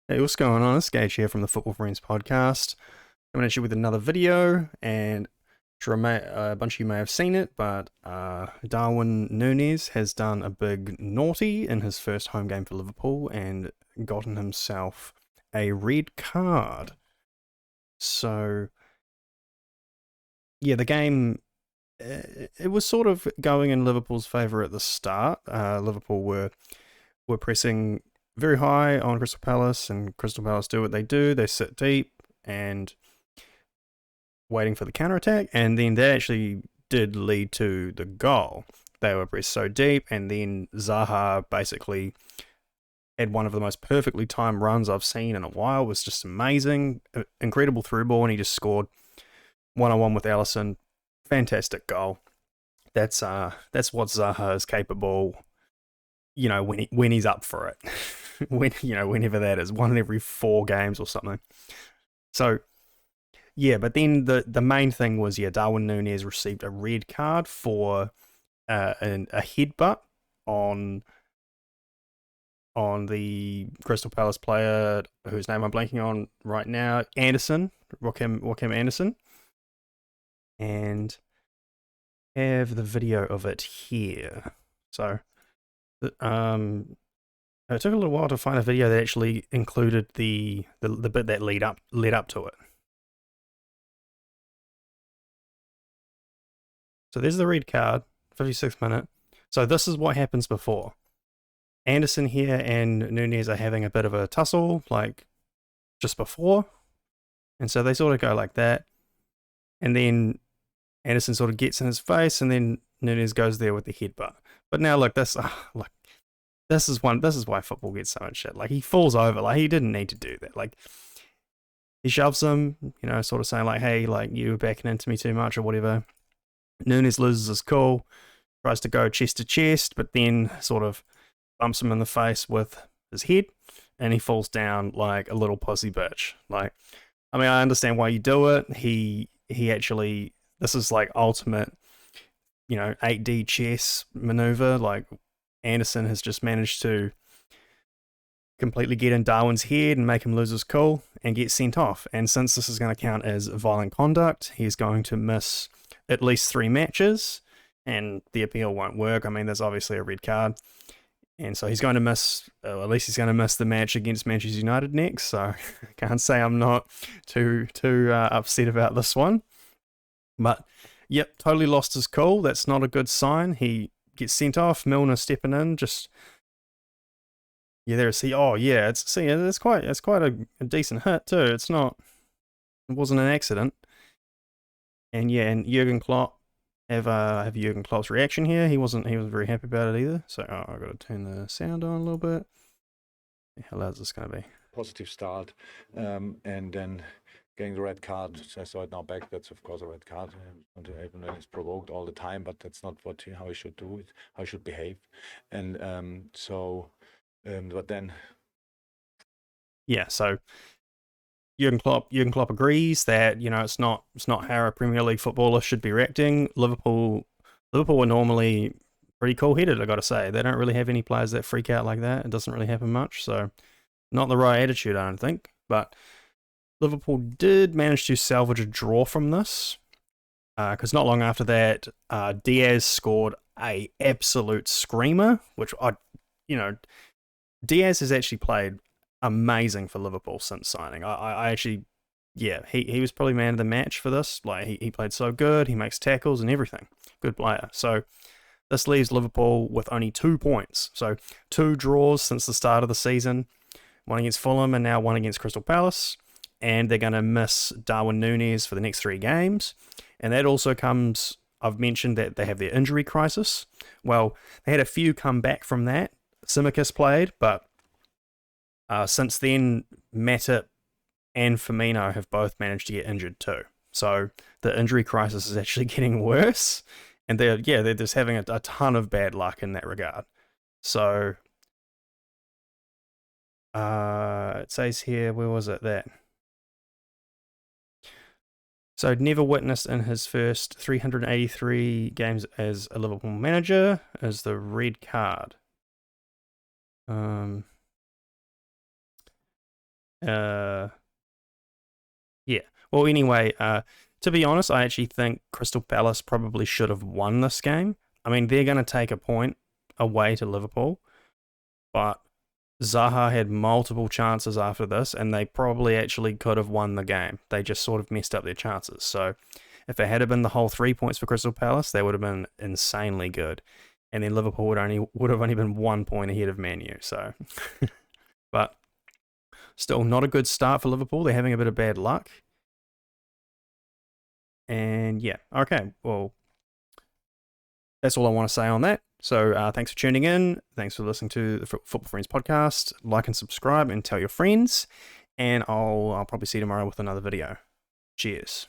Hey, what's going on? It's Gage here from the Football Friends podcast. Coming at you with another video, and sure, a bunch of you may have seen it, but Darwin Núñez has done a big naughty in his first home game for Liverpool and gotten himself a red card. So, yeah, the game, it was sort of going in Liverpool's favour at the start. Liverpool were pressing very high on Crystal Palace, and Crystal Palace do what they do. They sit deep and waiting for the counter attack, and then that actually did lead to the goal. They were pressed so deep, and then Zaha basically had one of the most perfectly timed runs I've seen in a while. It was just amazing, incredible through ball, and he just scored 1-on-1 with Alisson. Fantastic goal. That's what Zaha is capable. You know, when he's up for it, whenever that is, one in every 4 games or something. So yeah, but then the main thing was, yeah, Darwin Núñez received a red card for a headbutt on the Crystal Palace player whose name I'm blanking on right now, Andersen, Joachim Andersen, and have the video of it here. So, it took a little while to find a video that actually included the bit that led up to it. So there's the red card, 56th minute. So this is what happens before. Andersen here and Núñez are having a bit of a tussle, like just before. And so they sort of go like that. And then Andersen sort of gets in his face, and then Núñez goes there with the headbutt. But now look, this is why football gets so much shit. Like, he falls over, like he didn't need to do that. Like, he shoves him, sort of saying like, hey, like, you were backing into me too much or whatever. Núñez loses his cool, tries to go chest to chest, but then sort of bumps him in the face with his head, and he falls down like a little pussy bitch. Like, I mean, I understand why you do it. He actually, this is like ultimate, 8D chess maneuver. Like, Andersen has just managed to completely get in Darwin's head and make him lose his cool and get sent off. And since this is going to count as violent conduct, he's going to miss at least 3 matches, and the appeal won't work. I mean, there's obviously a red card, and so he's going to miss, at least he's going to miss the match against Manchester United next. So I can't say I'm not too upset about this one. But yep, totally lost his cool. That's not a good sign. He gets sent off. Milner stepping in, just see. Oh yeah, it's quite a decent hit too. It wasn't an accident. And yeah, and Jurgen Klopp, have Jurgen Klopp's reaction here. He wasn't very happy about it either. So I've got to turn the sound on a little bit. How loud is this going to be? Positive start, and then getting the red card. I saw it now back. That's of course a red card. Even when it's provoked all the time, but that's not how he should do it. How he should behave, and but then Yeah, so Jurgen Klopp agrees that it's not how a Premier League footballer should be reacting. Liverpool are normally pretty cool-headed, I got to say. They don't really have any players that freak out like that. It doesn't really happen much, so not the right attitude, I don't think. But Liverpool did manage to salvage a draw from this, because not long after that, Diaz scored a absolute screamer, which Diaz has actually played amazing for Liverpool since signing. I actually, yeah, he was probably man of the match for this. Like, he played so good. He makes tackles and everything. Good player. So this leaves Liverpool with only 2 points. So 2 draws since the start of the season. One against Fulham and now one against Crystal Palace. And they're going to miss Darwin Núñez for the next 3 games. And that also comes, I've mentioned that they have their injury crisis. Well, they had a few come back from that. Tsimikas played, but since then, Matip and Firmino have both managed to get injured too. So the injury crisis is actually getting worse, and they're just having a ton of bad luck in that regard. So it says here, where was it that? So never witnessed in his first 383 games as a Liverpool manager is the red card. Yeah. Well, anyway, to be honest, I actually think Crystal Palace probably should have won this game. I mean, they're going to take a point away to Liverpool, but Zaha had multiple chances after this, and they probably actually could have won the game. They just sort of messed up their chances. So if it had been the whole 3 points for Crystal Palace, they would have been insanely good. And then Liverpool would have only been 1 point ahead of Man U. So, but still not a good start for Liverpool. They're having a bit of bad luck. And yeah, okay, well, that's all I want to say on that. So thanks for tuning in. Thanks for listening to the Football Friends podcast. Like and subscribe and tell your friends. And I'll probably see you tomorrow with another video. Cheers.